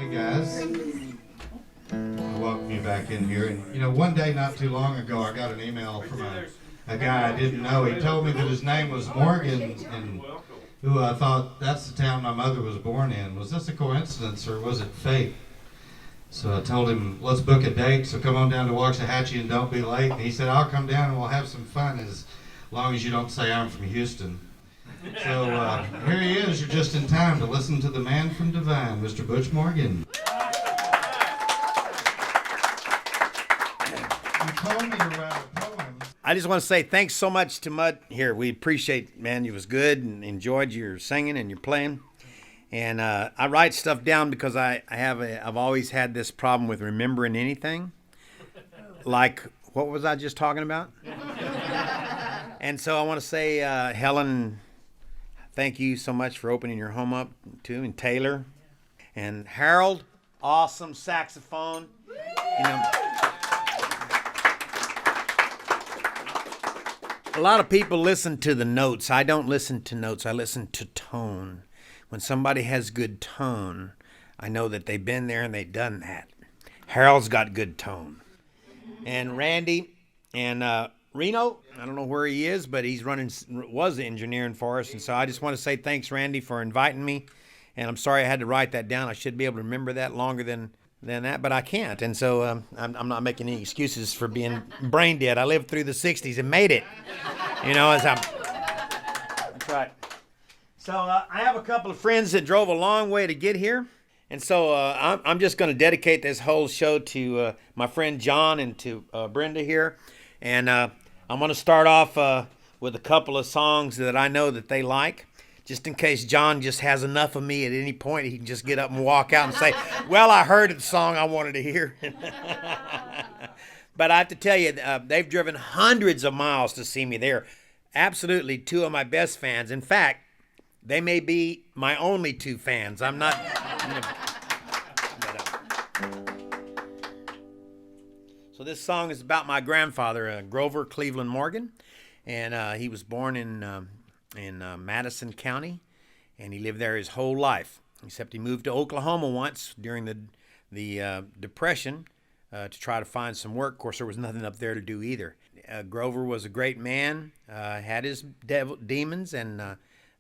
Hey guys, I welcome you back in here. And you know, one day not too long ago, I got an email from a guy I didn't know. He told me that his name was Morgan, and who I thought that's the town my mother was born in. Was this a coincidence or was it fate? So I told him, let's book a date. So come on down to Waxahachie and don't be late. And he said, I'll come down and we'll have some fun as long as you don't say I'm from Houston. So here he is. You're just in time to listen to the man from Divine, Mr. Butch Morgan. You told me to write a poem. I just want to say thanks so much to Mud here. We appreciate, man, it was good and enjoyed your singing and your playing. And I write stuff down because I've always had this problem with remembering anything. Like, what was I just talking about? And so I want to say, Helen, thank you so much for opening your home up too, and Taylor. And Harold, awesome saxophone. You know, a lot of people listen to the notes. I don't listen to notes. I listen to tone. When somebody has good tone, I know that they've been there and they've done that. Harold's got good tone. And Randy and Reno, I don't know where he is, but was engineering for us. And so I just want to say thanks, Randy, for inviting me. And I'm sorry I had to write that down. I should be able to remember that longer than that, but I can't. And so I'm not making any excuses for being brain dead. I lived through the 60s and made it. You know, that's right. So I have a couple of friends that drove a long way to get here. And so I'm just going to dedicate this whole show to my friend John and to Brenda here. And I'm going to start off with a couple of songs that I know that they like. Just in case John just has enough of me at any point, he can just get up and walk out and say, well, I heard the song I wanted to hear. But I have to tell you, they've driven hundreds of miles to see me. They're absolutely two of my best fans. In fact, they may be my only two fans. I'm not. So this song is about my grandfather, Grover Cleveland Morgan, and he was born in Madison County, and he lived there his whole life. Except he moved to Oklahoma once during the Depression to try to find some work. Of course, there was nothing up there to do either. Grover was a great man, had his demons,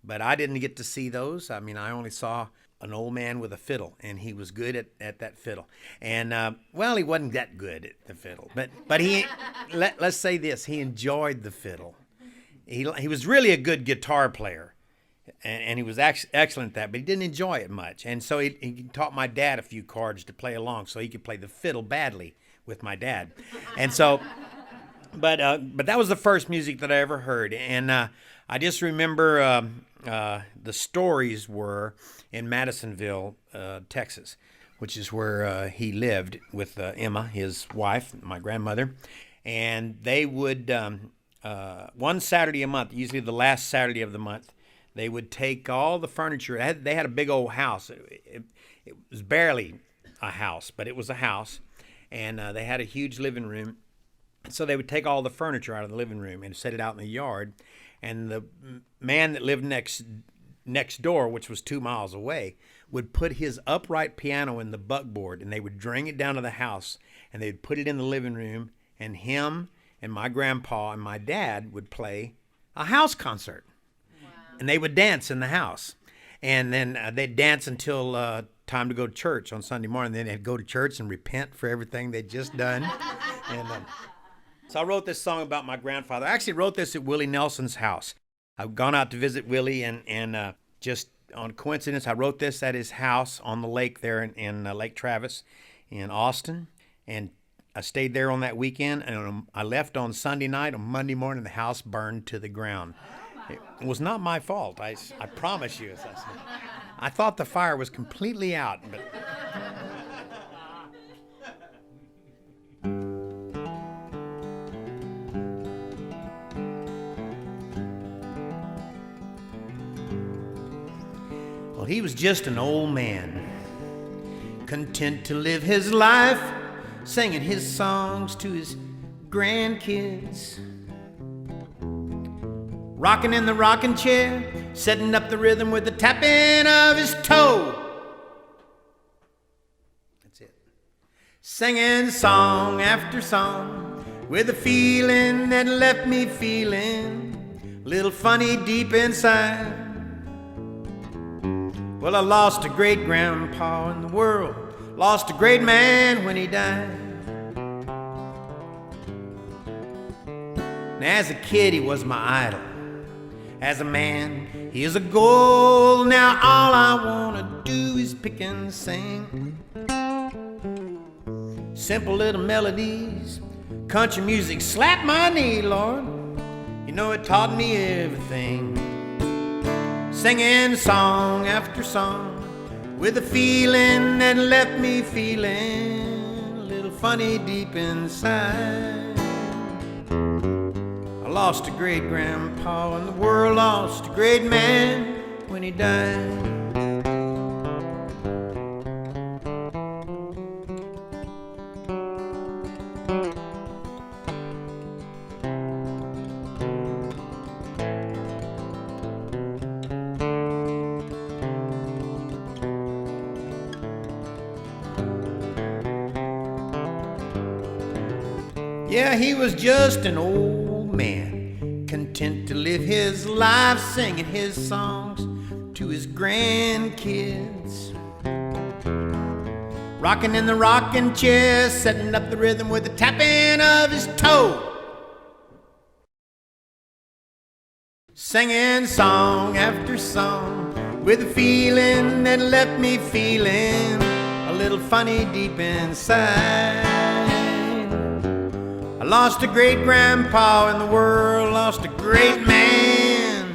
but I didn't get to see those. I mean, I only saw an old man with a fiddle, and he was good at that fiddle. And, well, he wasn't that good at the fiddle. But he, let's say this, he enjoyed the fiddle. He was really a good guitar player, and he was excellent at that, but he didn't enjoy it much. And so he taught my dad a few chords to play along so he could play the fiddle badly with my dad. And so, but that was the first music that I ever heard. And I just remember the stories were in Madisonville, Texas, which is where he lived with Emma, his wife, my grandmother. And they would, one Saturday a month, usually the last Saturday of the month, they would take all the furniture. They had a big old house. It was barely a house, but it was a house. And they had a huge living room. So they would take all the furniture out of the living room and set it out in the yard. And the man that lived next door, which was 2 miles away, would put his upright piano in the buckboard, and they would bring it down to the house, and they'd put it in the living room, and him and my grandpa and my dad would play a house concert. Wow. And they would dance in the house. And then they'd dance until time to go to church on Sunday morning. Then they'd go to church and repent for everything they'd just done. And so I wrote this song about my grandfather. I actually wrote this at Willie Nelson's house. I've gone out to visit Willie, and just on coincidence, I wrote this at his house on the lake there in Lake Travis in Austin. And I stayed there on that weekend, and I left on Sunday night. On Monday morning, the house burned to the ground. It was not my fault, I promise you. I thought the fire was completely out, but... Well, he was just an old man, content to live his life, singing his songs to his grandkids. Rocking in the rocking chair, setting up the rhythm with the tapping of his toe. That's it. Singing song after song with a feeling that left me feeling a little funny deep inside. Well, I lost a great grandpa in the world, lost a great man when he died. And as a kid, he was my idol. As a man, he is a goal. Now all I want to do is pick and sing. Simple little melodies, country music slapped my knee, Lord. You know it taught me everything. Singing song after song with a feeling that left me feeling a little funny deep inside. I lost a great grandpa and the world lost a great man when he died. Yeah, he was just an old man, content to live his life singing his songs to his grandkids. Rocking in the rocking chair, setting up the rhythm with the tapping of his toe. Singing song after song with a feeling that left me feeling a little funny deep inside. I lost a great grandpa and the world lost a great man.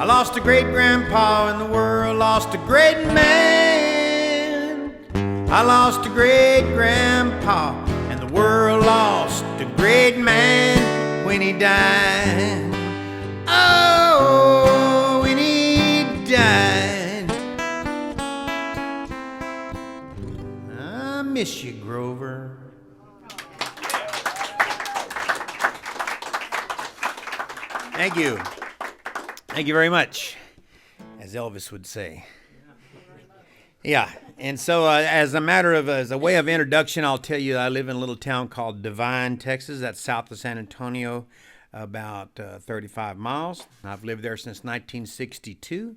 I lost a great grandpa and the world lost a great man. I lost a great grandpa and the world lost a great man when he died. Oh, when he died. I miss you, Grover. Thank you. Thank you very much, as Elvis would say. Yeah, and so as a way of introduction, I'll tell you I live in a little town called Devine, Texas. That's south of San Antonio, about 35 miles. I've lived there since 1962.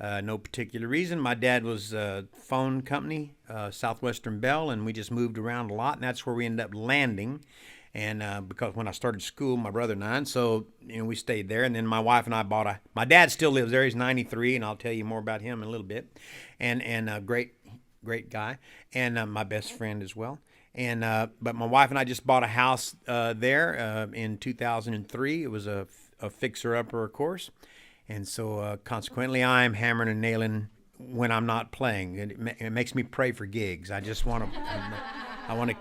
No particular reason. My dad was a phone company, Southwestern Bell, and we just moved around a lot, and that's where we ended up landing. And because when I started school, my brother and I, and so we stayed there. And then my wife and I my dad still lives there. He's 93, and I'll tell you more about him in a little bit. And a great guy, and my best friend as well. And but my wife and I just bought a house there in 2003. It was a fixer-upper, of course. And so consequently, I'm hammering and nailing when I'm not playing. It makes me pray for gigs. I just want to. I want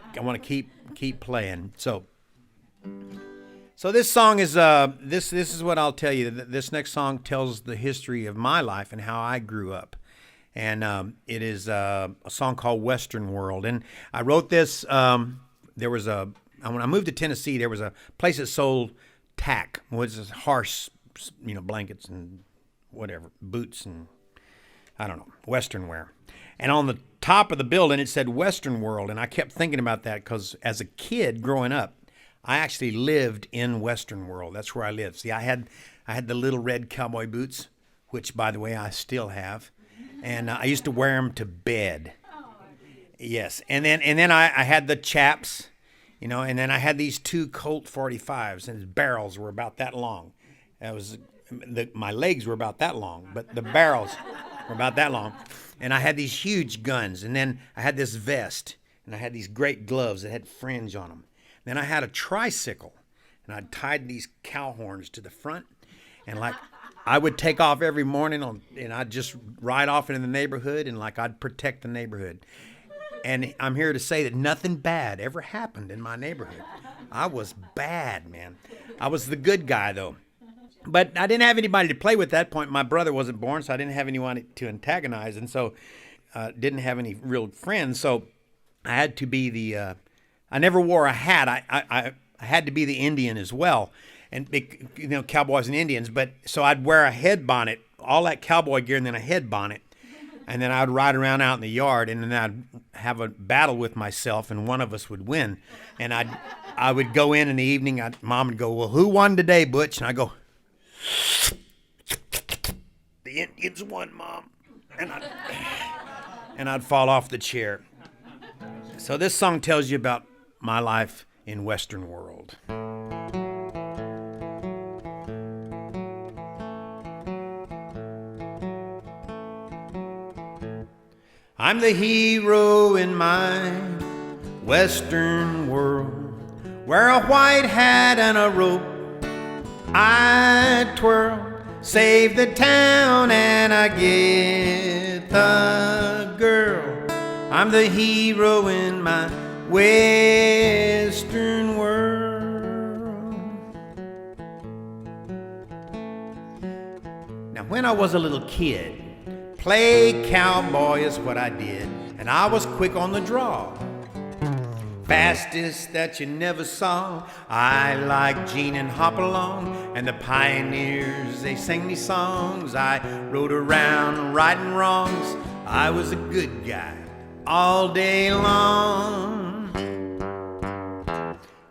to keep playing. So this song is this is what I'll tell you. This next song tells the history of my life and how I grew up, and it is a song called Western World. And I wrote this. When I moved to Tennessee, there was a place that sold tack, which is harsh, blankets and whatever, boots and I don't know, Western wear. And on the top of the building, it said Western World. And I kept thinking about that because as a kid growing up, I actually lived in Western World. That's where I lived. See, I had the little red cowboy boots, which, by the way, I still have. And I used to wear them to bed. Yes. And then I had the chaps, and then I had these 2 Colt 45s, and his barrels were about that long. My legs were about that long, but the barrels were about that long. And I had these huge guns, and then I had this vest, and I had these great gloves that had fringe on them. Then I had a tricycle, and I'd tied these cow horns to the front, and I would take off every morning, and I'd just ride off into the neighborhood, and I'd protect the neighborhood. And I'm here to say that nothing bad ever happened in my neighborhood. I was bad, man. I was the good guy, though. But I didn't have anybody to play with at that point. My brother wasn't born, so I didn't have anyone to antagonize, and so didn't have any real friends. So I had to be I never wore a hat. I had to be the Indian as well, and cowboys and Indians. But so I'd wear a head bonnet, all that cowboy gear, and then a head bonnet, and then I'd ride around out in the yard, and then I'd have a battle with myself, and one of us would win. And I would go in the evening. Mom would go, "Well, who won today, Butch?" And I go, "The Indians won, Mom." And I'd fall off the chair. So this song tells you about my life in Western world. I'm the hero in my Western world, wear a white hat and a rope I twirl, save the town and I get the girl. I'm the hero in my Western world. Now when I was a little kid, play cowboy is what I did, and I was quick on the draw. Fastest that you never saw. I like Gene and Hopalong, and the pioneers, they sang me songs. I rode around righting wrongs. I was a good guy all day long.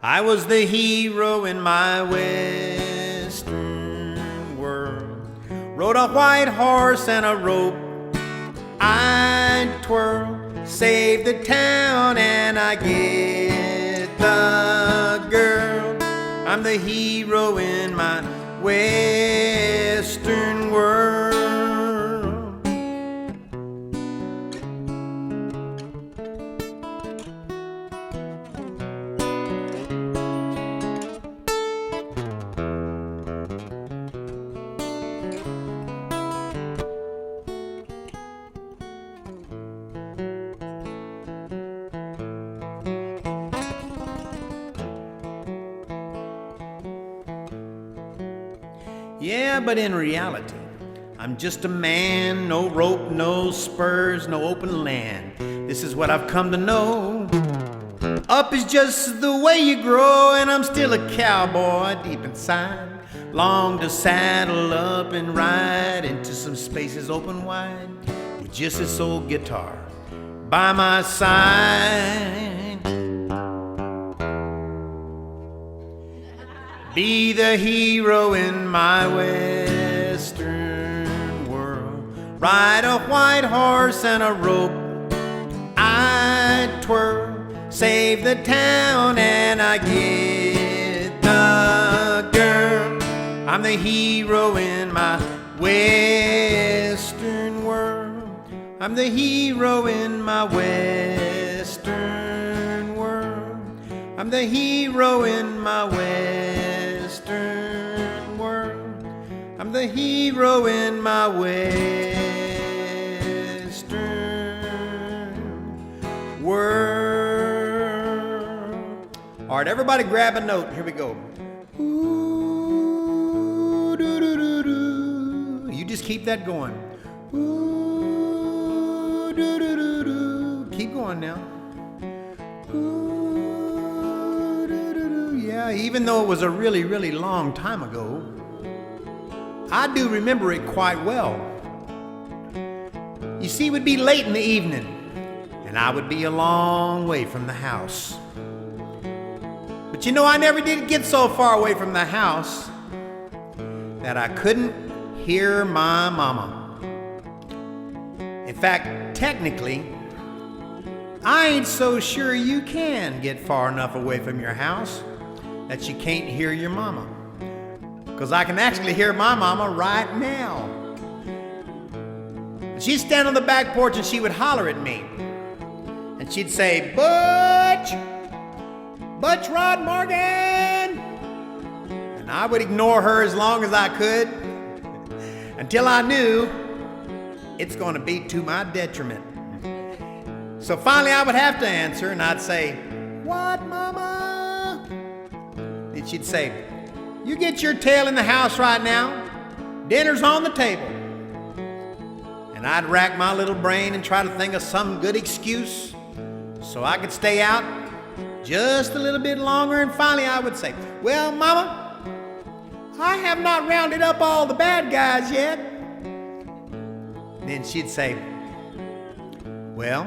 I was the hero in my Western world, rode a white horse and a rope I'd twirl, save the town and I get the girl. I'm the hero in my Western world. Yeah, but in reality, I'm just a man, no rope, no spurs, no open land. This is what I've come to know. Up is just the way you grow, and I'm still a cowboy deep inside. Long to saddle up and ride into some spaces open wide, with just this old guitar by my side. Be the hero in my Western world, ride a white horse and a rope I twirl, save the town and I get the girl. I'm the hero in my Western world. I'm the hero in my Western world. I'm the hero in my Western world. I'm the hero in my Western world. All right, everybody grab a note. Here we go. Ooh, doo, doo, doo, doo. You just keep that going. Ooh, doo, doo, doo, doo. Keep going now. Ooh, doo, doo, doo. Yeah, even though it was a really, really long time ago, I do remember it quite well. You see, it would be late in the evening, and I would be a long way from the house. But you know, I never did get so far away from the house that I couldn't hear my mama. In fact, technically, I ain't so sure you can get far enough away from your house that you can't hear your mama. Because I can actually hear my mama right now. She'd stand on the back porch and she would holler at me. And she'd say, Butch! Butch Morgan! And I would ignore her as long as I could until I knew it's going to be to my detriment. So finally I would have to answer, and I'd say, What, Mama? And she'd say, You get your tail in the house right now. Dinner's on the table. And I'd rack my little brain and try to think of some good excuse so I could stay out just a little bit longer, and finally I would say, Well, Mama, I have not rounded up all the bad guys yet. Then she'd say, Well,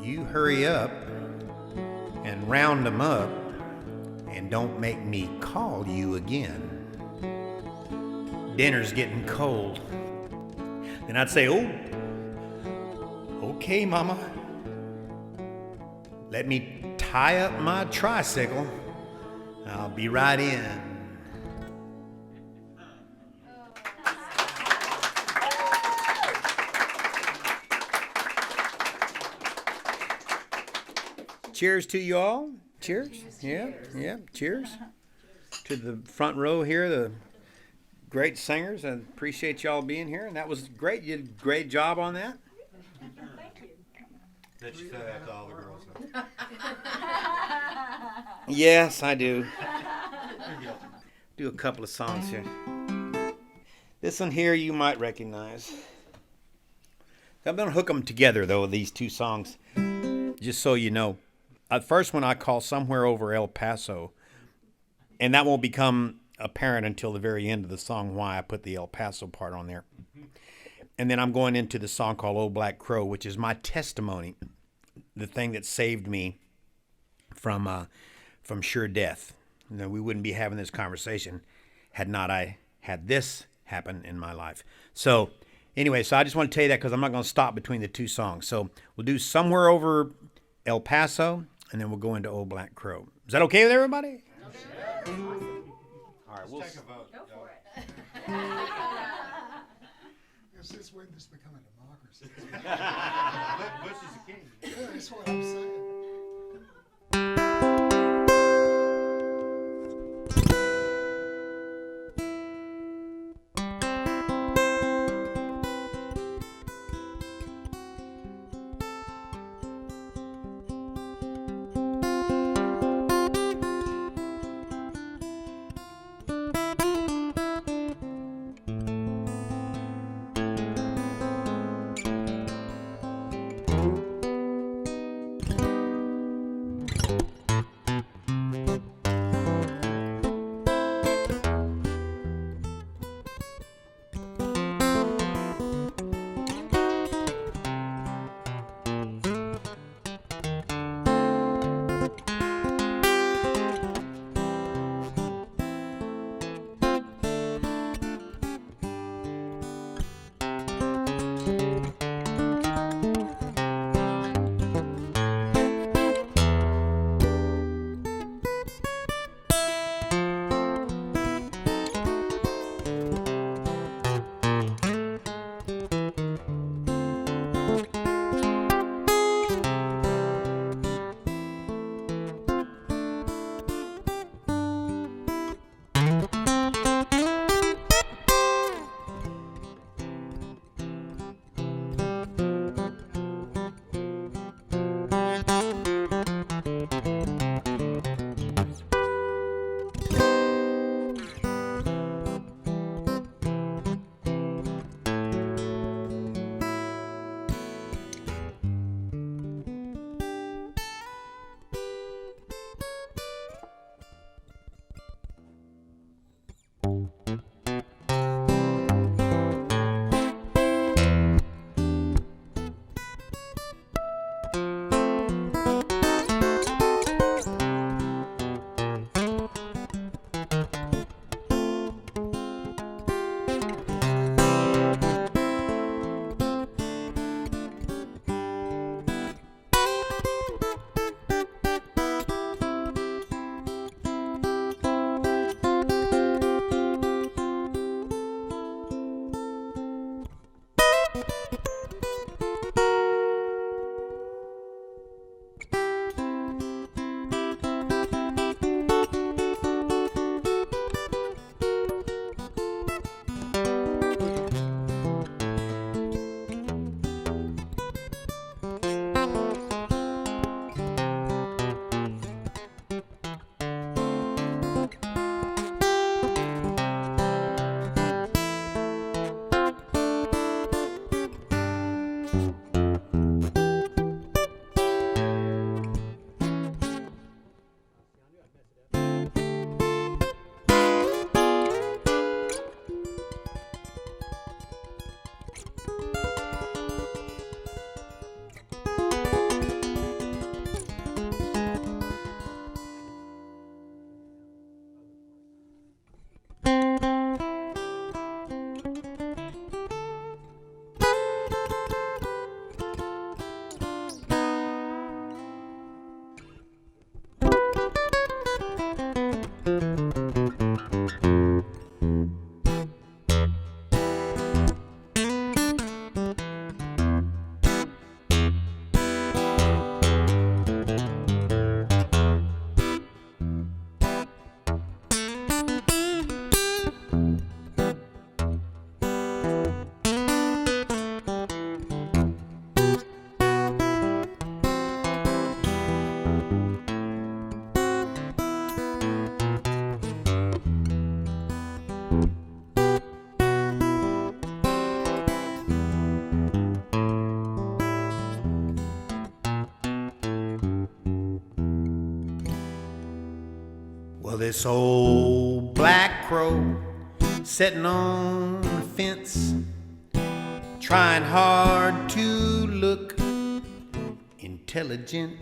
you hurry up and round 'em up and don't make me call you again. Dinner's getting cold. Then I'd say, oh, okay, Mama. Let me tie up my tricycle. I'll be right in. Cheers to you all. Cheers. Yeah, yeah. Cheers. To the front row here, the great singers. I appreciate y'all being here. And that was great. You did a great job on that. Thank you. That you said that to all the girls. Yes, I do. Do a couple of songs here. This one here you might recognize. I'm going to hook them together, though, these two songs, just so you know. The first one I call Somewhere Over El Paso, and that won't become apparent until the very end of the song why I put the El Paso part on there. And then I'm going into the song called Old Black Crow, which is my testimony, the thing that saved me from sure death. You know, we wouldn't be having this conversation had not I had this happen in my life. So anyway, so I just want to tell you that because I'm not going to stop between the two songs. So we'll do Somewhere Over El Paso, and then we'll go into Old Black Crow. Is that okay with everybody? Okay. All right, we'll Take a vote. Go for it. Since when this become a democracy? Butch is the king. Yeah, that's what I'm saying. Well, this old black crow sitting on the fence, trying hard to look intelligent.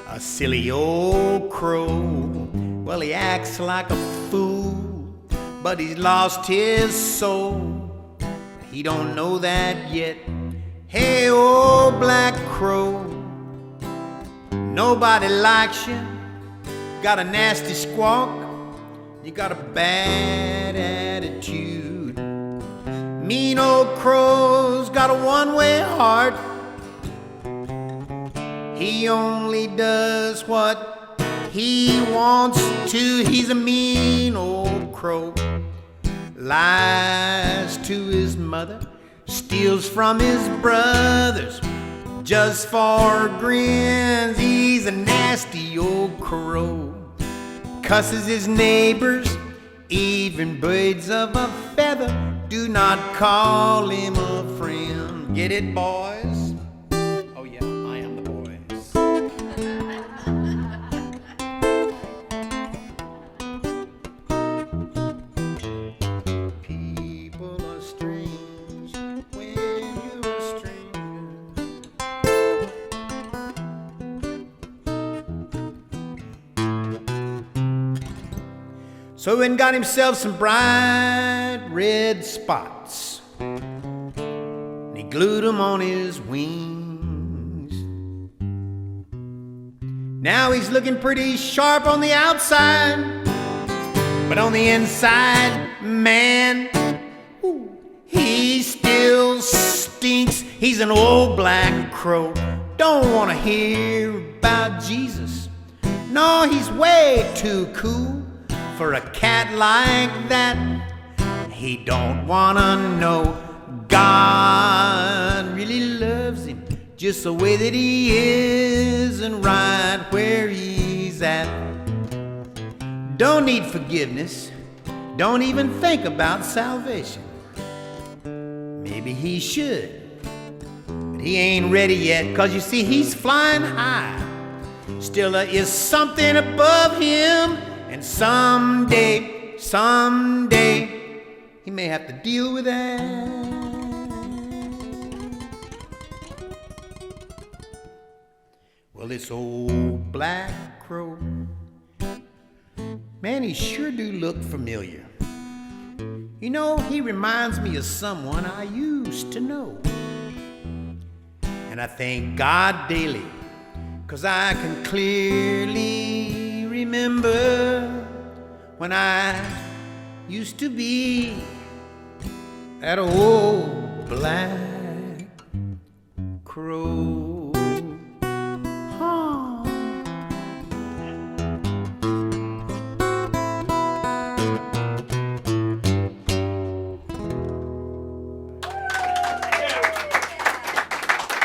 A silly old crow, well, he acts like a fool, but he's lost his soul. He don't know that yet. Hey, old black crow, nobody likes you. Got a nasty squawk, you got a bad attitude. Mean old crow's got a one-way heart. He only does what he wants to. He's a mean old crow. Lies to his mother, steals from his brothers, just for grins. He's a nasty old crow. Cusses his neighbors, even birds of a feather do not call him a friend. Get it, boys? Oh yeah, I am the boys. People are strange when you're a stranger. So he went and got himself some bright red spots, and he glued them on his wings. Now he's looking pretty sharp on the outside, but on the inside, man, ooh, he still stinks. He's an old black crow, don't want to hear about Jesus. No, he's way too cool for a cat like that. He don't wanna know God really loves him just the way that he is and right where he's at. Don't need forgiveness, don't even think about salvation. Maybe he should, but he ain't ready yet, 'cause you see he's flying high. Still there is something above him, and someday, he may have to deal with that. Well, this old black crow, man, he sure do look familiar. You know, he reminds me of someone I used to know. And I thank God daily, 'cause I can clearly remember when I used to be that old black crow. Huh.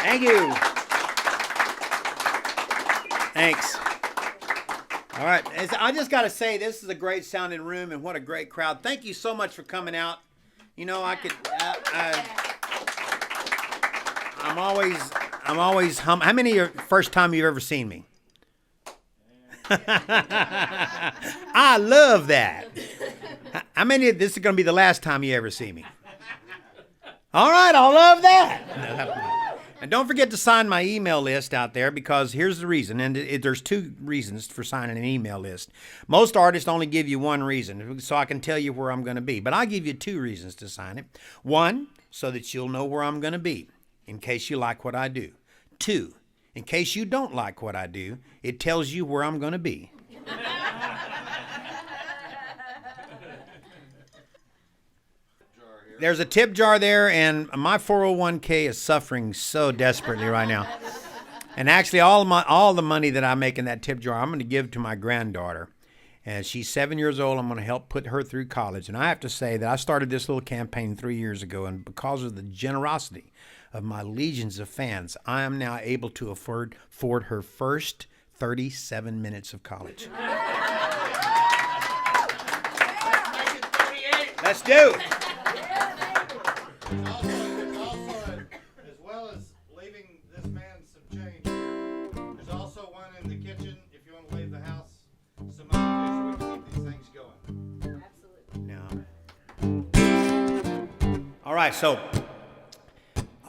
Thank you. Thanks. All right, I just got to say, this is a great sounding room, and what a great crowd. Thank you so much for coming out. You know, I'm always how many are first time you've ever seen me? I love that. How many of this is going to be the last time you ever see me? All right, I love that. And don't forget to sign my email list out there, because here's the reason, and there's two reasons for signing an email list. Most artists only give you one reason, so I can tell you where I'm going to be. But I give you two reasons to sign it. One, so that you'll know where I'm going to be, in case you like what I do. Two, in case you don't like what I do, it tells you where I'm going to be. There's a tip jar there, and my 401k is suffering so desperately right now. And actually, all the money that I make in that tip jar, I'm going to give to my granddaughter. And she's 7 years old. I'm going to help put her through college. And I have to say that I started this little campaign 3 years ago, and because of the generosity of my legions of fans, I am now able to afford her first 37 minutes of college. Let's do it. As well as leaving this man some change, there's also one in the kitchen if you want to leave the house some money so we can keep these things going. Absolutely. No. All right, so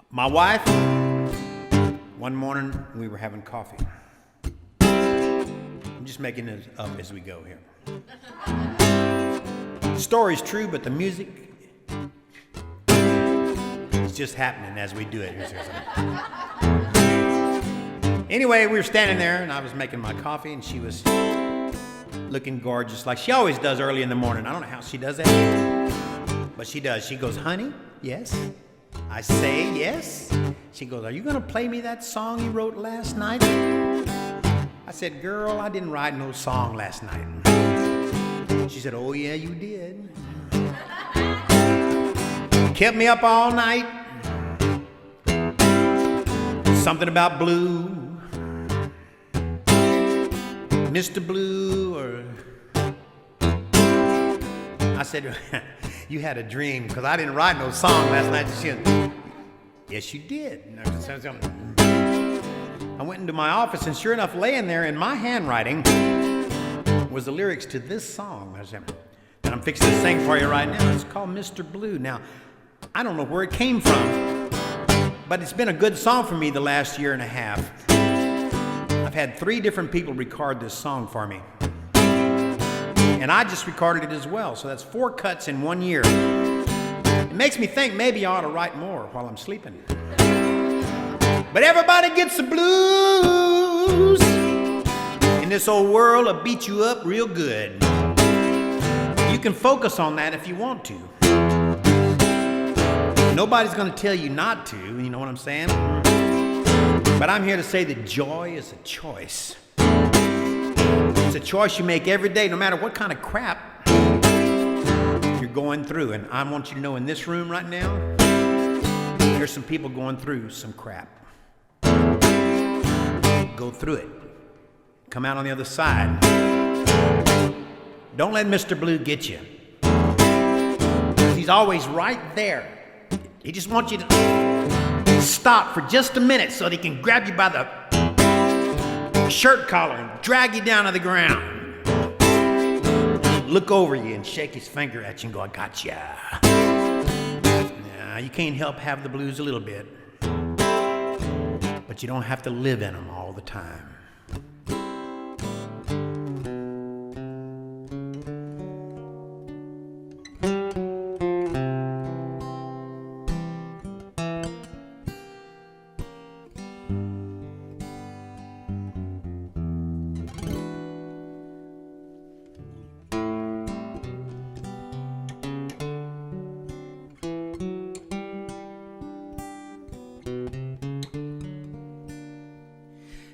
my wife, one morning we were having coffee. I'm just making this up as we go here. The story's true, but the music is just happening as we do it. Anyway, we were standing there, and I was making my coffee, and she was looking gorgeous like she always does early in the morning. I don't know how she does that, but she does. She goes, honey, yes? I say yes. She goes, are you going to play me that song you wrote last night? I said, girl, I didn't write no song last night. She said, oh, yeah, you did. Kept me up all night. Something about blue. Mr. Blue, or... I said, you had a dream, because I didn't write no song last night. She said, yes, you did. I went into my office, and sure enough, laying there in my handwriting was the lyrics to this song that I'm fixing to sing for you right now. It's called Mr. Blue. Now, I don't know where it came from, but it's been a good song for me the last year and a half. I've had 3 different people record this song for me. And I just recorded it as well, so that's 4 cuts in 1 year. It makes me think maybe I ought to write more while I'm sleeping. But everybody gets the blues. In this old world, will beat you up real good. You can focus on that if you want to. Nobody's going to tell you not to, you know what I'm saying? But I'm here to say that joy is a choice. It's a choice you make every day, no matter what kind of crap you're going through. And I want you to know in this room right now, there's some people going through some crap. Go through it. Come out on the other side. Don't let Mr. Blue get you. He's always right there. He just wants you to stop for just a minute so that he can grab you by the shirt collar and drag you down to the ground. Look over you and shake his finger at you and go, I got ya. Now, you can't help have the blues a little bit, but you don't have to live in them all the time.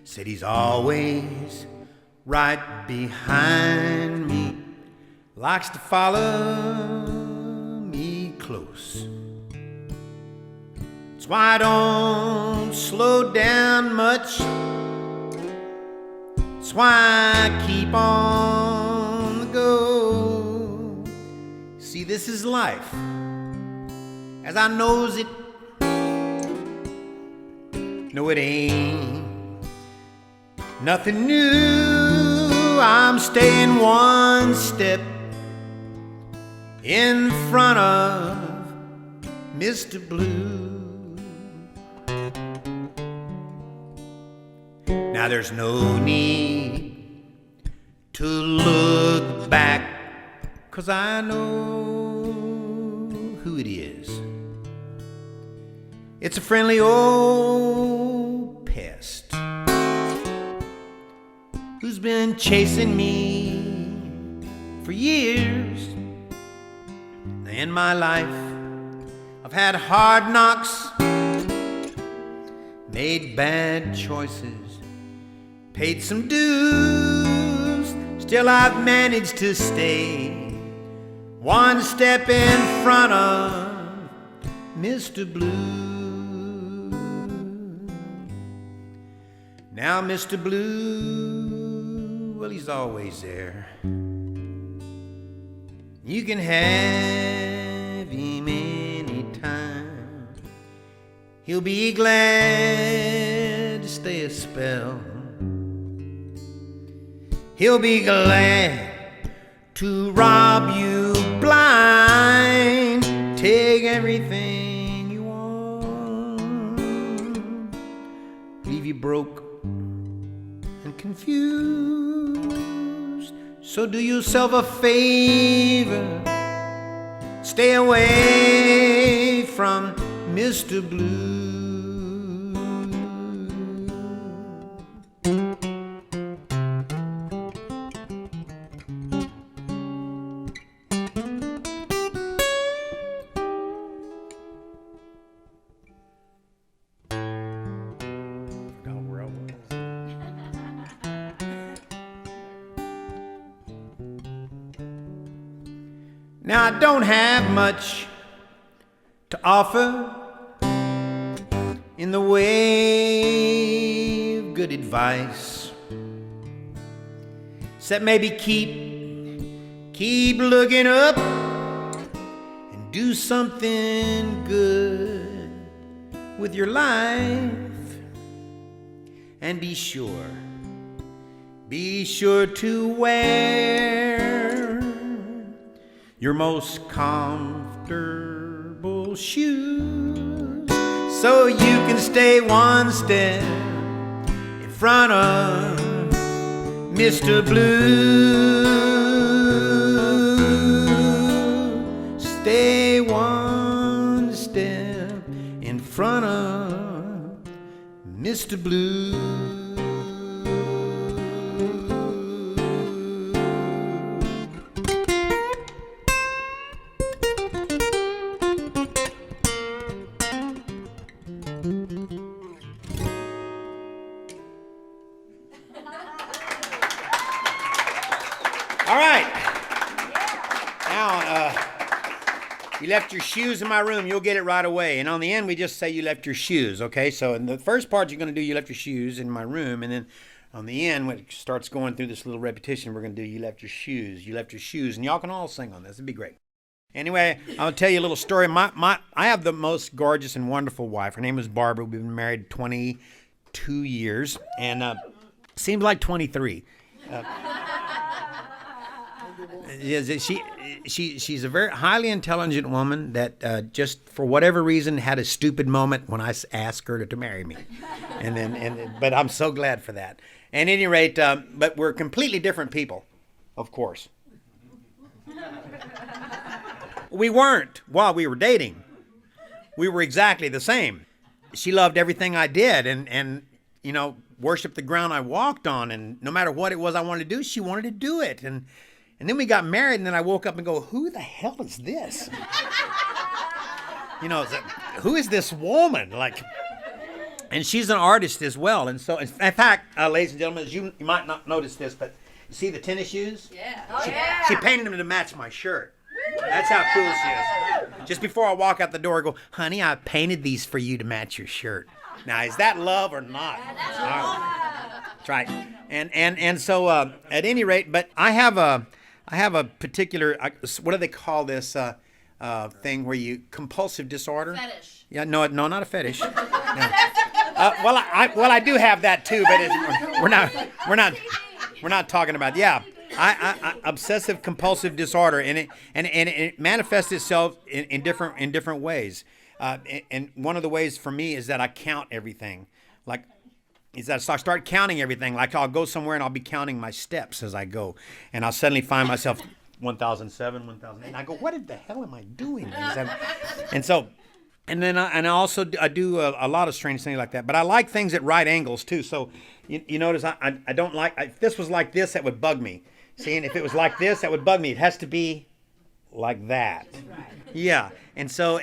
Said he's always right behind me, likes to follow me close. That's why I don't slow down much. That's why I keep on the go. See, this is life as I knows it. No, it ain't nothing new. I'm staying one step in front of Mr. Blue. Now there's no need to look back, 'cause I know who it is. It's a friendly old pest who's been chasing me for years. In my life, I've had hard knocks, made bad choices, paid some dues. Still I've managed to stay one step in front of Mr. Blue. Now Mr. Blue, well, he's always there. You can have him anytime. He'll be glad to stay a spell. He'll be glad to rob you blind, take everything you want, leave you broke and confused. So do yourself a favor, stay away from Mr. Blue. Now I don't have much to offer in the way of good advice, except maybe keep looking up and do something good with your life, and be sure to wear your most comfortable shoes, so you can stay one step in front of Mr. Blue. Stay one step in front of Mr. Blue. All right. Now, you left your shoes in my room. You'll get it right away. And on the end, we just say you left your shoes, okay? So in the first part, you're going to do you left your shoes in my room. And then on the end, when it starts going through this little repetition, we're going to do you left your shoes. You left your shoes. And y'all can all sing on this. It'd be great. Anyway, I'll tell you a little story. I have the most gorgeous and wonderful wife. Her name is Barbara. We've been married 22 years. And seems like 23. She's a very highly intelligent woman that just for whatever reason had a stupid moment when I asked her to marry me, but I'm so glad for that. At any rate, but we're completely different people, of course. We weren't while we were dating. We were exactly the same. She loved everything I did, and worshiped the ground I walked on, and no matter what it was I wanted to do, she wanted to do it, and then we got married, and then I woke up and go, who the hell is this? Who is this woman? And she's an artist as well. And so, in fact, ladies and gentlemen, you might not notice this, but you see the tennis shoes? Yeah. She painted them to match my shirt. That's how cool she is. Just before I walk out the door, I go, honey, I painted these for you to match your shirt. Now, is that love or not? That's right. And so, at any rate, but I have a particular, what do they call this thing where you, compulsive disorder? Fetish. Yeah, no, not a fetish. No. Well, I do have that too, but we're not talking about. Yeah, I obsessive compulsive disorder, and it manifests itself in different ways. And one of the ways for me is that I count everything, is that I start counting everything. Like I'll go somewhere and I'll be counting my steps as I go, and I'll suddenly find myself 1,007, 1,008. And I go, what the hell am I doing? And then I do a lot of strange things like that. But I like things at right angles too. So you notice I don't like, if this was like this, that would bug me. See, and if it was like this, that would bug me. It has to be like that. Yeah. And so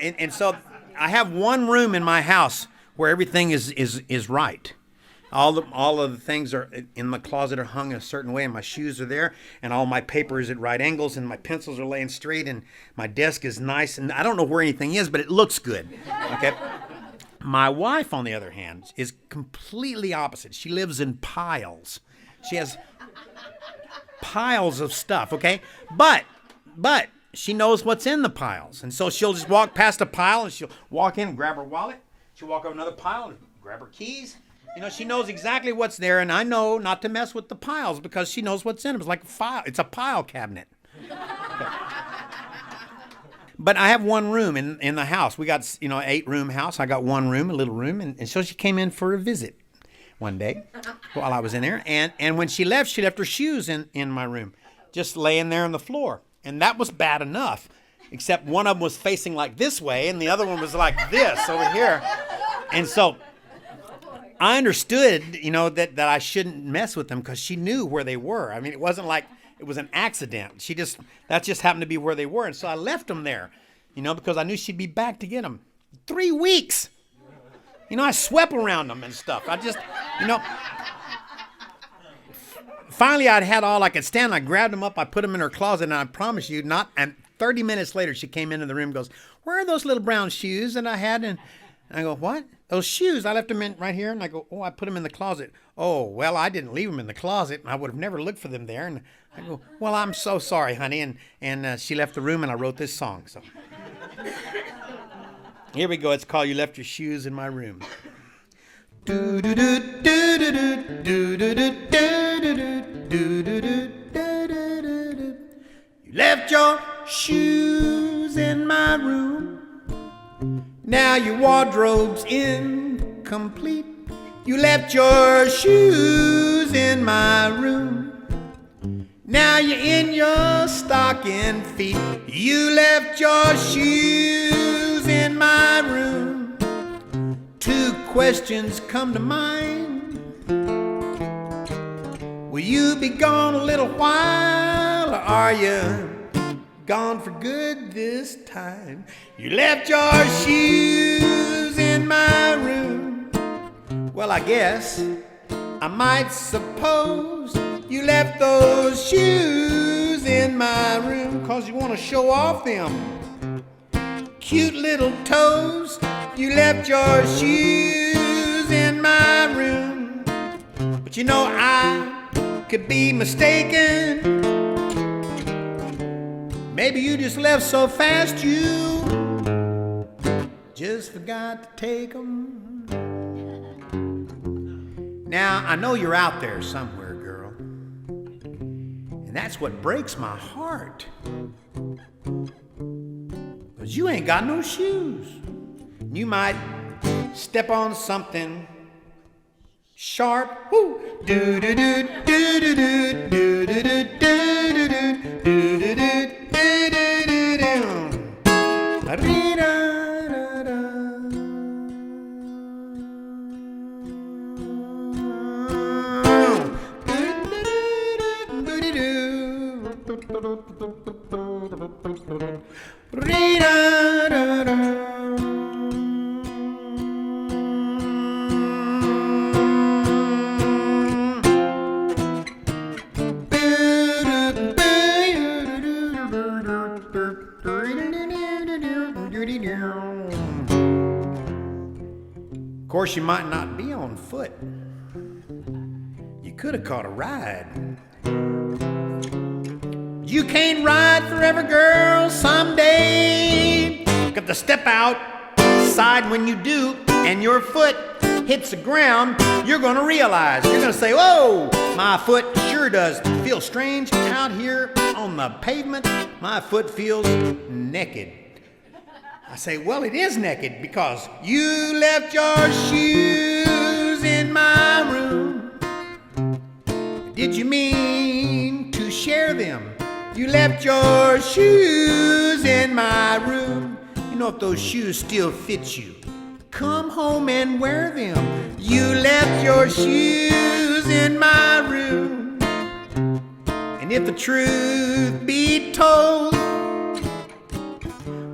I have one room in my house where everything is right. All of the things are in my closet are hung a certain way, and my shoes are there, and all my paper is at right angles, and my pencils are laying straight, and my desk is nice, and I don't know where anything is, but it looks good. Okay. My wife, on the other hand, is completely opposite. She lives in piles. She has piles of stuff. Okay, but she knows what's in the piles, and so she'll just walk past a pile, and she'll walk in and grab her wallet. She'll walk over another pile and grab her keys. You know, she knows exactly what's there, and I know not to mess with the piles because she knows what's in them. It's like a file. It's a pile cabinet. Okay. But I have one room in the house. We got, 8-room house. I got one room, a little room, and so she came in for a visit one day while I was in there. And when she left her shoes in my room, just laying there on the floor. And that was bad enough, except one of them was facing like this way, and the other one was like this over here. And so I understood, that I shouldn't mess with them because she knew where they were. I mean, it wasn't like it was an accident. That just happened to be where they were. And so I left them there, because I knew she'd be back to get them. 3 weeks. I swept around them and stuff. I just, finally I'd had all I could stand. I grabbed them up. I put them in her closet, and I promise you, and 30 minutes later, she came into the room and goes, "Where are those little brown shoes that I had?" And I go, "What? Those shoes, I left them in right here." And I go, "Oh, I put them in the closet." "Oh, well, I didn't leave them in the closet. I would have never looked for them there." And I go, "Well, I'm so sorry, honey." And she left the room, and I wrote this song. So here we go. It's called "You Left Your Shoes in My Room." You left your shoes in my room. Now your wardrobe's incomplete. You left your shoes in my room. Now you're in your stocking feet. You left your shoes in my room. 2 questions come to mind. Will you be gone a little while, or are you gone for good this time? You left your shoes in my room. Well, I guess I might suppose you left those shoes in my room 'cause you want to show off them cute little toes. You left your shoes in my room. But I could be mistaken. Maybe you just left so fast you just forgot to take them. Now, I know you're out there somewhere, girl, and that's what breaks my heart. 'Cause you ain't got no shoes. You might step on something sharp. Woo! Do do do do do do do do do do do do do. Of course, you might not be on foot. You could have caught a ride. You can't ride forever, girl. Someday got to step outside. When you do and your foot hits the ground, you're gonna realize, you're gonna say, "Whoa, my foot sure does feel strange out here on the pavement. My foot feels naked." I say, "Well, it is naked because you left your shoes in my room. Did you mean to share them? You left your shoes in my room. If those shoes still fit you, come home and wear them. You left your shoes in my room. And if the truth be told,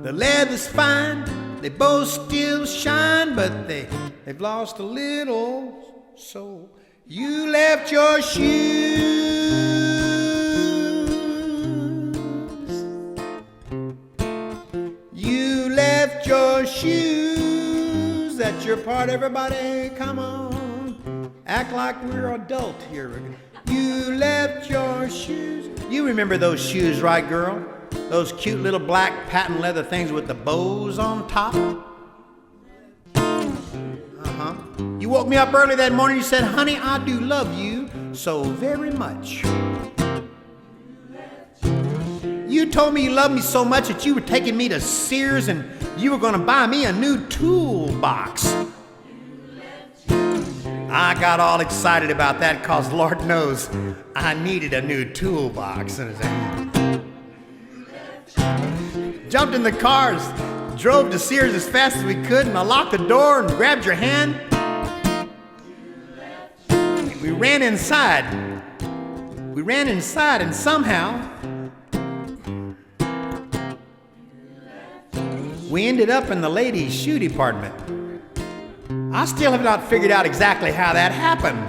the leather's fine, They both still shine, but they've lost a little. So you left your shoes. You left your shoes. That's your part, everybody. Come on. Act like we're adult here. You left your shoes. You remember those shoes, right, girl? Those cute little black patent leather things with the bows on top? Uh-huh. You woke me up early that morning. You said, honey, I do love you so very much. You told me you loved me so much that you were taking me to Sears and you were going to buy me a new toolbox. I got all excited about that because Lord knows I needed a new toolbox. Jumped in the cars, drove to Sears as fast as we could, and I locked the door and grabbed your hand. We ran inside. And somehow we ended up in the ladies' shoe department. I still have not figured out exactly how that happened.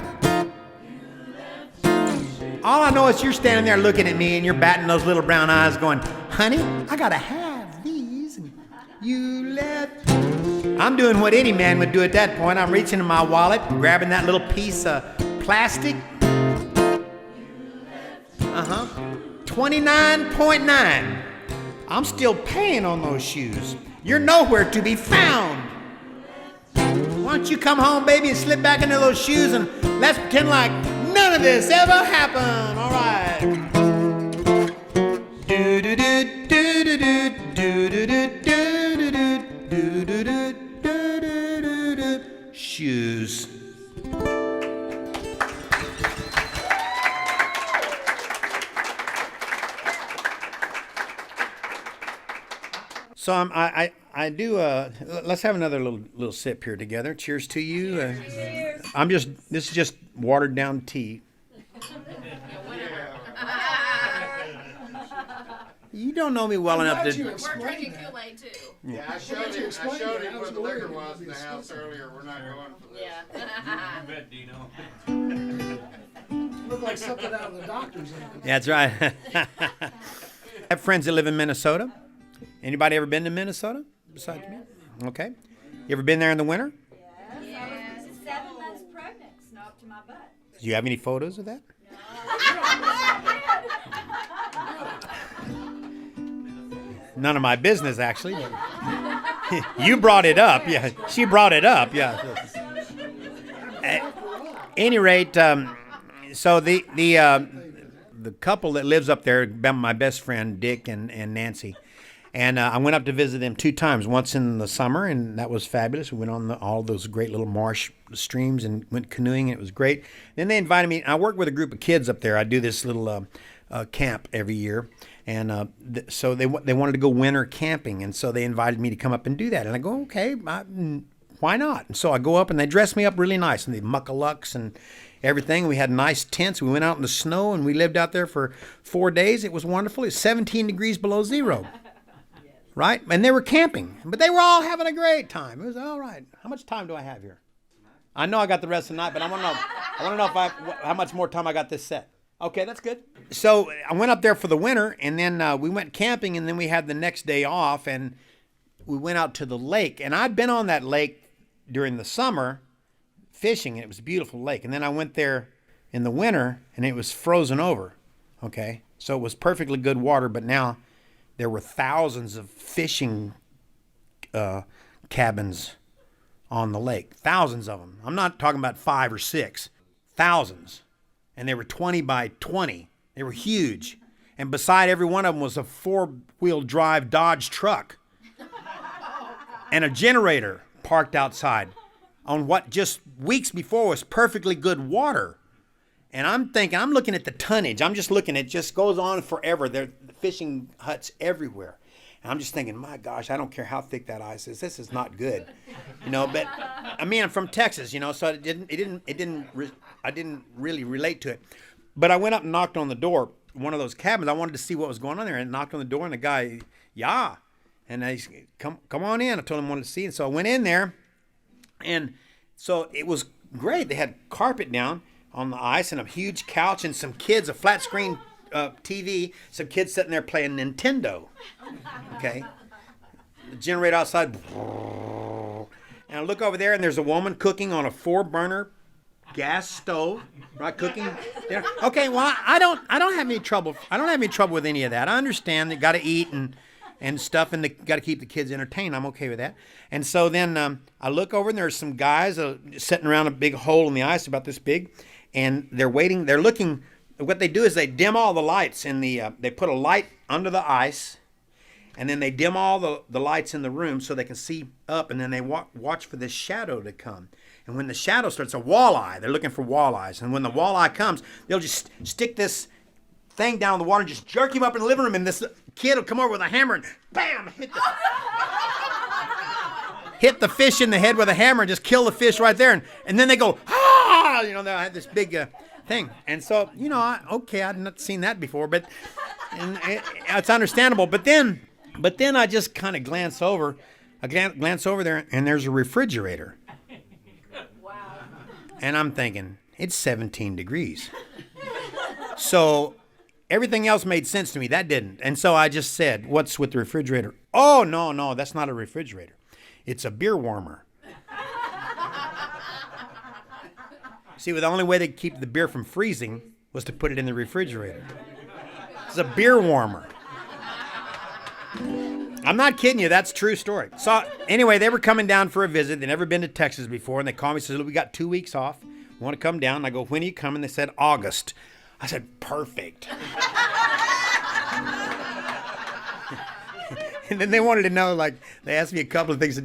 All I know is you're standing there looking at me and you're batting those little brown eyes going, honey, I gotta have these. And you left. I'm doing what any man would do at that point. I'm reaching in my wallet, grabbing that little piece of plastic. 29.9. I'm still paying on those shoes. You're nowhere to be found. Why don't you come home, baby, and slip back into those shoes and let's pretend like none of this ever happened. All right. Shoes. So I do. Let's have another little sip here together. Cheers to you. Cheers. This is just watered down tea. You don't know me well enough Glad to. you We're explained drinking that. Kool-Aid too. Yeah, I showed him where the liquor was in the house earlier. We're not going for this. Yeah. Bet, Dino. Looked like something out of the doctor's office. That's right. I have friends that live in Minnesota. Anybody ever been to Minnesota besides me? Okay. You ever been there in the winter? Yes, I was 7 months pregnant, snow up to my butt. Do you have any photos of that? None of my business, actually. You brought it up. Yeah, she brought it up. Yeah. At any rate, so the couple that lives up there, my best friend Dick and Nancy, and I went up to visit them 2 times. Once in the summer, and that was fabulous. We went on all those great little marsh streams and went canoeing, and it was great. Then they invited me. I work with a group of kids up there. I do this little camp every year. And so they wanted to go winter camping, and so they invited me to come up and do that. And I go, okay, why not? And so I go up, and they dress me up really nice, and they muckalucks and everything. We had nice tents. We went out in the snow, and we lived out there for 4 days. It was wonderful. It's 17 degrees below zero, right? And they were camping, but they were all having a great time. It was all right. How much time do I have here? I know I got the rest of the night, but I want to know how much more time I got this set. Okay, that's good. So I went up there for the winter, and then we went camping, and then we had the next day off, and we went out to the lake. And I'd been on that lake during the summer fishing, and it was a beautiful lake. And then I went there in the winter, and it was frozen over, okay? So it was perfectly good water, but now there were thousands of fishing cabins on the lake. Thousands of them. I'm not talking about 5 or 6. Thousands. And they were 20 by 20. They were huge. And beside every one of them was a 4-wheel drive Dodge truck and a generator parked outside on what just weeks before was perfectly good water. And I'm looking at the tonnage. I'm just looking, it just goes on forever. There are fishing huts everywhere. And I'm just thinking, my gosh, I don't care how thick that ice is. This is not good. But I mean, I'm from Texas, so I didn't really relate to it. But I went up and knocked on the door, one of those cabins. I wanted to see what was going on there, and knocked on the door, and the guy, yeah. And I said, come on in. I told him I wanted to see. And so I went in there. And so it was great. They had carpet down on the ice and a huge couch and some kids, a flat screen TV, some kids sitting there playing Nintendo. Okay. The generator outside. And I look over there and there's a woman cooking on a 4-burner gas stove, right? Cooking. Yeah. Okay, well, I don't have any trouble. I don't have any trouble with any of that. I understand they got to eat and stuff, and they got to keep the kids entertained. I'm okay with that. And so then I look over, and there's some guys sitting around a big hole in the ice about this big, and they're waiting. They're looking. What they do is they dim all the lights in the. They put a light under the ice, and then they dim all the lights in the room so they can see up, and then they watch for this shadow to come. And when the shadow starts, a walleye. They're looking for walleyes, and when the walleye comes, they'll just stick this thing down in the water and just jerk him up in the living room, and this kid will come over with a hammer and bam, hit the fish in the head with a hammer and just kill the fish right there. And then they go, ah, you know, they had this big thing. And so, you know, I'd not seen that before, but it's understandable. But then I just kind of glance over there, and there's a refrigerator. Wow. And I'm thinking, it's 17 degrees. So everything else made sense to me. That didn't. And so I just said, what's with the refrigerator? Oh, no, that's not a refrigerator. It's a beer warmer. See, the only way to keep the beer from freezing was to put it in the refrigerator. It's a beer warmer. I'm not kidding you. That's a true story. So anyway, they were coming down for a visit. They'd never been to Texas before. And they called me and said, look, we got 2 weeks off. We want to come down. And I go, when are you coming? They said, August. I said, perfect. And then they wanted to know, like, they asked me a couple of things.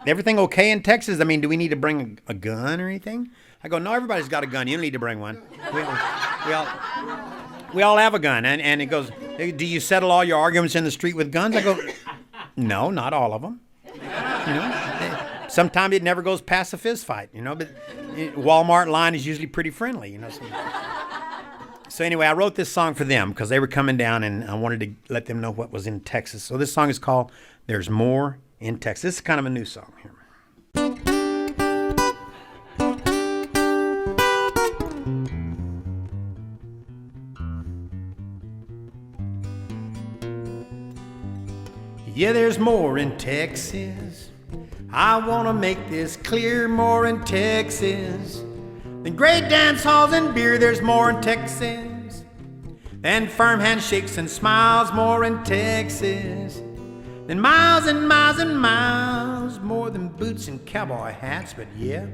Everything okay in Texas? I mean, do we need to bring a gun or anything? I go, no, everybody's got a gun. You don't need to bring one. We all have a gun. And it goes, do you settle all your arguments in the street with guns? I go, no, not all of them. You know, sometimes it never goes past a fist fight, you know, but Walmart line is usually pretty friendly, you know. So anyway, I wrote this song for them because they were coming down and I wanted to let them know what was in Texas. So this song is called There's More in Texas. This is kind of a new song here. Yeah, there's more in Texas. I want to make this clear, more in Texas. Than great dance halls and beer, there's more in Texas. Than firm handshakes and smiles, more in Texas. Than miles and miles and miles, more than boots and cowboy hats, but yeah,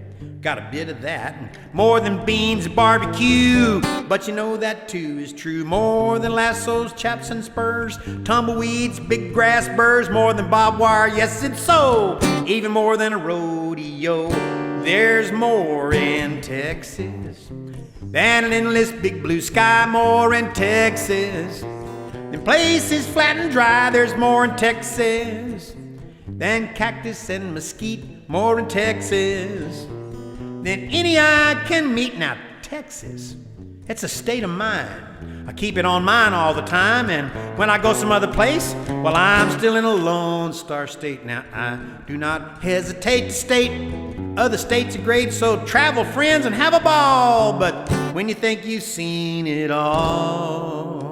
got a bit of that. And more than beans, barbecue, but you know that too is true. More than lassos, chaps and spurs, tumbleweeds, big grass burrs, more than barbed wire, yes it's so. Even more than a rodeo, there's more in Texas. Than an endless big blue sky, more in Texas. Than places flat and dry, there's more in Texas. Than cactus and mesquite, more in Texas. Than any I can meet. Now, Texas, it's a state of mind. I keep it on mine all the time, and when I go some other place, well, I'm still in a Lone Star State. Now, I do not hesitate to state other states are great, so travel, friends, and have a ball. But when you think you've seen it all,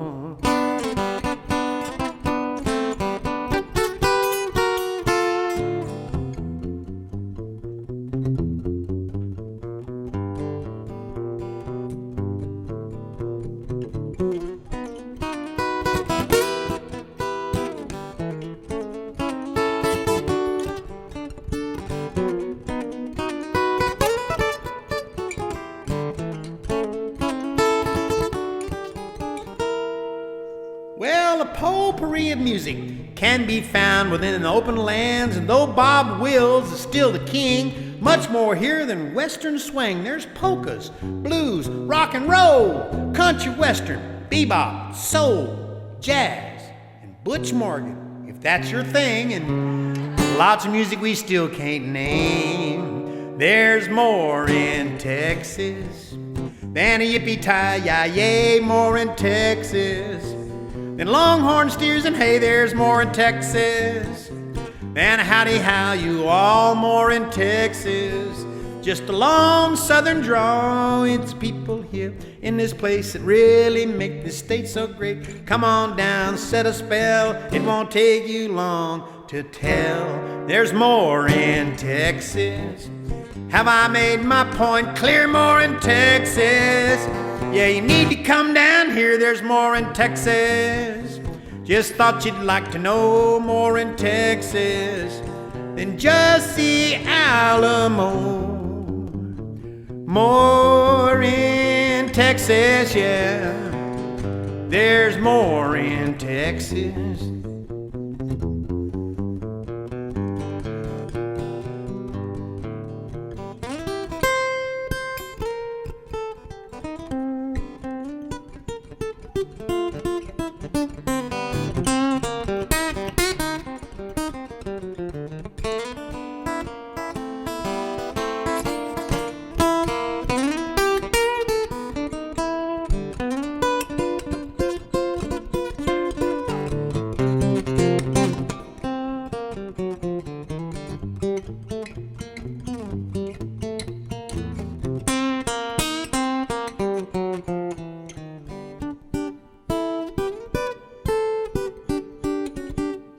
potpourri of music can be found within the open lands, and though Bob Wills is still the king, much more here than western swing. There's polkas, blues, rock and roll, country western, bebop, soul, jazz, and Butch Morgan, if that's your thing, and lots of music we still can't name. There's more in Texas than a yippee-ki-yay, more in Texas. than longhorn steers, and hey, there's more in Texas. And howdy how you all more in Texas. Just a long southern draw. It's people here in this place that really make this state so great. Come on down, set a spell. It won't take you long to tell. There's more in Texas. Have I made my point clear? More in Texas. Yeah, you need to come down here. There's more in Texas. Just thought you'd like to know more in Texas than just the Alamo. More in Texas, yeah. There's more in Texas.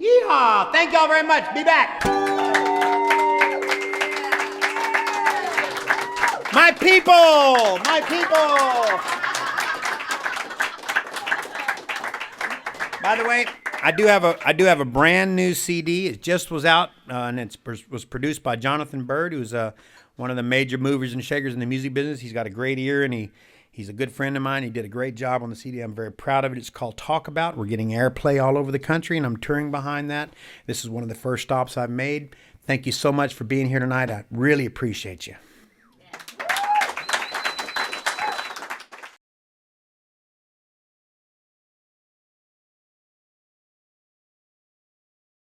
Yeehaw! Thank y'all very much. Be back. My people! My people! By the way, I do have a brand new CD. It just was out, and it was produced by Jonathan Bird, who's one of the major movers and shakers in the music business. He's got a great ear, and he's a good friend of mine. He did a great job on the CD. I'm very proud of it. It's called Talk About. We're getting airplay all over the country, and I'm touring behind that. This is one of the first stops I've made. Thank you so much for being here tonight. I really appreciate you.